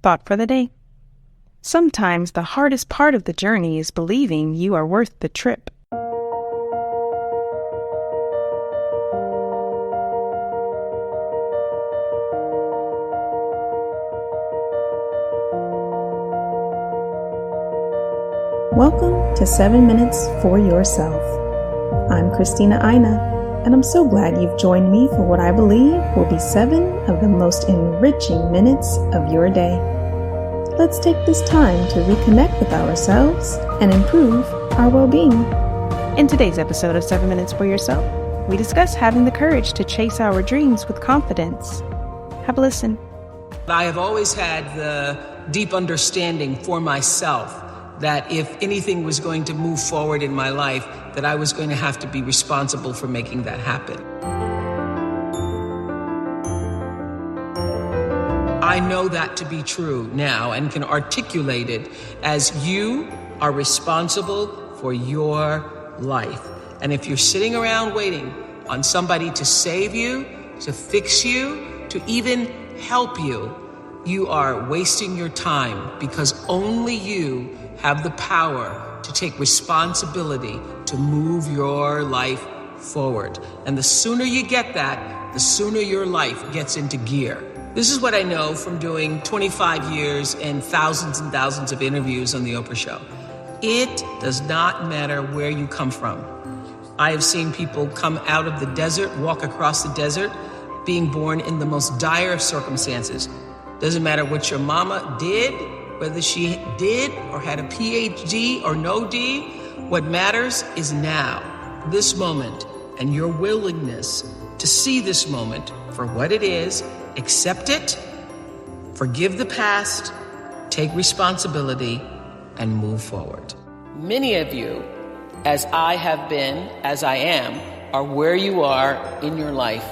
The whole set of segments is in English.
Thought for the day. Sometimes the hardest part of the journey is believing you are worth the trip. Welcome to 7 Minutes for Yourself. I'm Christina, and I'm so glad you've joined me for what I believe will be 7 of the most enriching minutes of your day. Let's take this time to reconnect with ourselves and improve our well-being. In today's episode of 7 Minutes for Yourself, we discuss having the courage to chase our dreams with confidence. Have a listen. I have always had the deep understanding for myself that if anything was going to move forward in my life, that I was going to have to be responsible for making that happen. I know that to be true now and can articulate it as you are responsible for your life. And if you're sitting around waiting on somebody to save you, to fix you, to even help you, you are wasting your time, because only you have the power to take responsibility to move your life forward. And the sooner you get that, the sooner your life gets into gear. This is what I know from doing 25 years and thousands of interviews on The Oprah Show. It does not matter where you come from. I have seen people come out of the desert, walk across the desert, being born in the most dire of circumstances. Doesn't matter what your mama did, whether she did or had a PhD or no D. What matters is now, this moment, and your willingness to see this moment for what it is, accept it, forgive the past, take responsibility, and move forward. Many of you, as I have been, as I am, are where you are in your life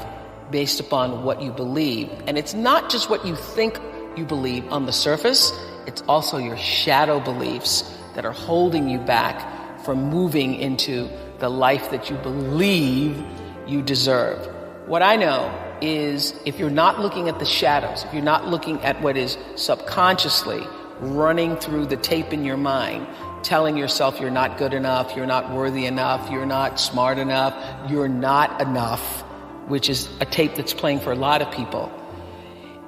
based upon what you believe. And it's not just what you think you believe on the surface, it's also your shadow beliefs that are holding you back from moving into the life that you believe you deserve. What I know is if you're not looking at the shadows, if you're not looking at what is subconsciously running through the tape in your mind, telling yourself you're not good enough, you're not worthy enough, you're not smart enough, you're not enough, which is a tape that's playing for a lot of people.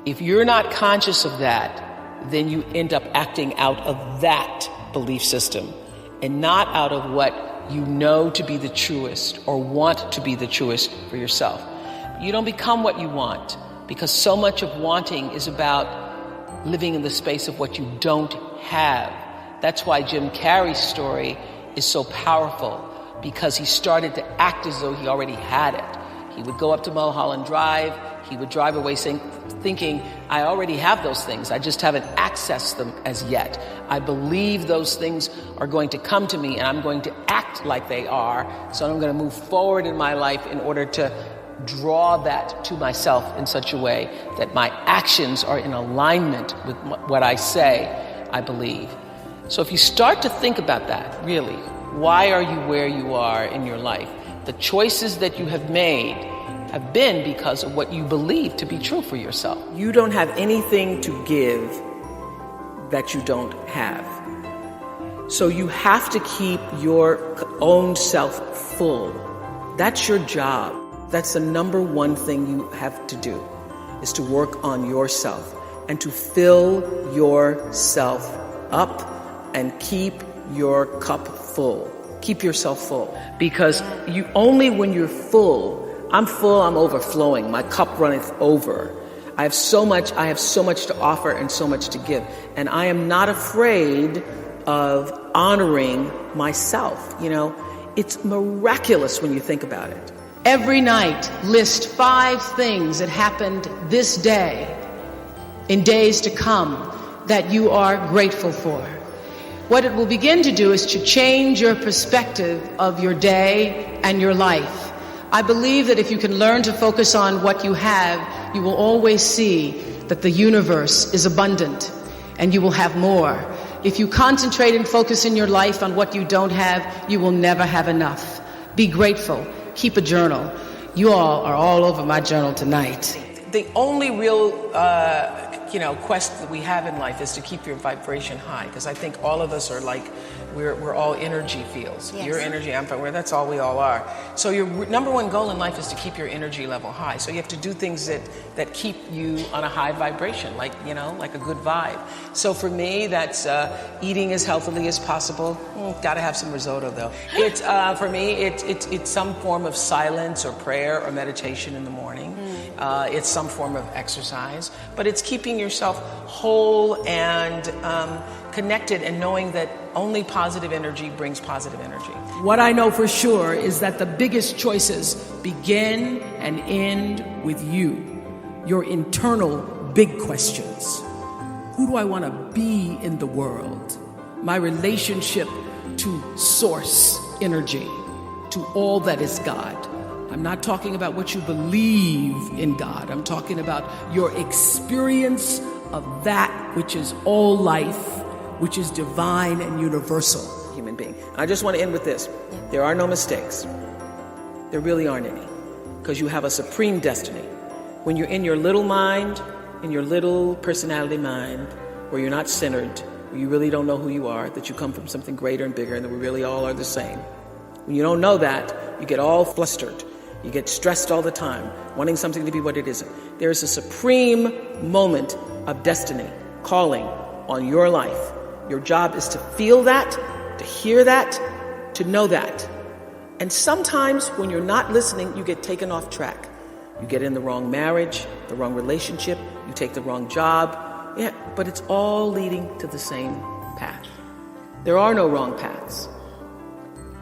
If you're not conscious of that, then you end up acting out of that belief system and not out of what you know to be the truest or want to be the truest for yourself. You don't become what you want, because so much of wanting is about living in the space of what you don't have. That's why Jim Carrey's story is so powerful, because he started to act as though he already had it. He would go up to Mulholland Drive, he would drive away thinking, I already have those things, I just haven't accessed them as yet. I believe those things are going to come to me and I'm going to act like they are, so I'm going to move forward in my life in order to draw that to myself in such a way that my actions are in alignment with what I say I believe. So if you start to think about that, really, why are you where you are in your life? The choices that you have made have been because of what you believe to be true for yourself. You don't have anything to give that you don't have. So you have to keep your own self full. That's your job. That's the number one thing you have to do, is to work on yourself and to fill yourself up and keep your cup full. Keep yourself full. Because you only when you're full, I'm full, I'm overflowing, my cup runneth over. I have so much to offer and so much to give. And I am not afraid of honoring myself. You know, it's miraculous when you think about it. Every night, list 5 things that happened this day, in days to come, that you are grateful for. What it will begin to do is to change your perspective of your day and your life. I believe that if you can learn to focus on what you have, you will always see that the universe is abundant and you will have more. If you concentrate and focus in your life on what you don't have, you will never have enough. Be grateful. Keep a journal. You all are all over my journal tonight. The only real quest that we have in life is to keep your vibration high, because I think all of us are like, we're all energy fields. Yes. Your energy, I'm fine, that's all we all are. So your number one goal in life is to keep your energy level high. So you have to do things that keep you on a high vibration, like a good vibe. So for me, that's eating as healthily as possible. Gotta have some risotto though. It's for me, it's some form of silence or prayer or meditation in the morning. It's some form of exercise, but it's keeping yourself whole and connected, and knowing that only positive energy brings positive energy. What I know for sure is that the biggest choices begin and end with you, your internal big questions. Who do I want to be in the world? My relationship to source energy, to all that is God. I'm not talking about what you believe in God. I'm talking about your experience of that which is all life, which is divine and universal human being. And I just want to end with this. There are no mistakes. There really aren't any, because you have a supreme destiny. When you're in your little mind, in your little personality mind, where you're not centered, where you really don't know who you are, that you come from something greater and bigger, and that we really all are the same. When you don't know that, you get all flustered. You get stressed all the time, wanting something to be what it isn't. There is a supreme moment of destiny calling on your life. Your job is to feel that, to hear that, to know that. And sometimes when you're not listening, you get taken off track. You get in the wrong marriage, the wrong relationship, you take the wrong job. Yeah, but it's all leading to the same path. There are no wrong paths.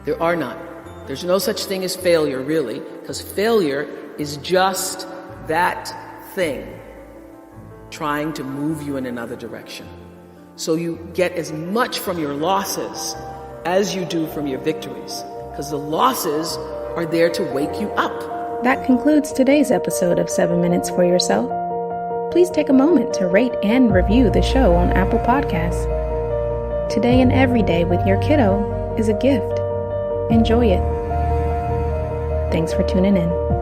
There are none. There's no such thing as failure, really, because failure is just that thing trying to move you in another direction. So you get as much from your losses as you do from your victories, because the losses are there to wake you up. That concludes today's episode of 7 Minutes for Yourself. Please take a moment to rate and review the show on Apple Podcasts. Today and every day with your kiddo is a gift. Enjoy it. Thanks for tuning in.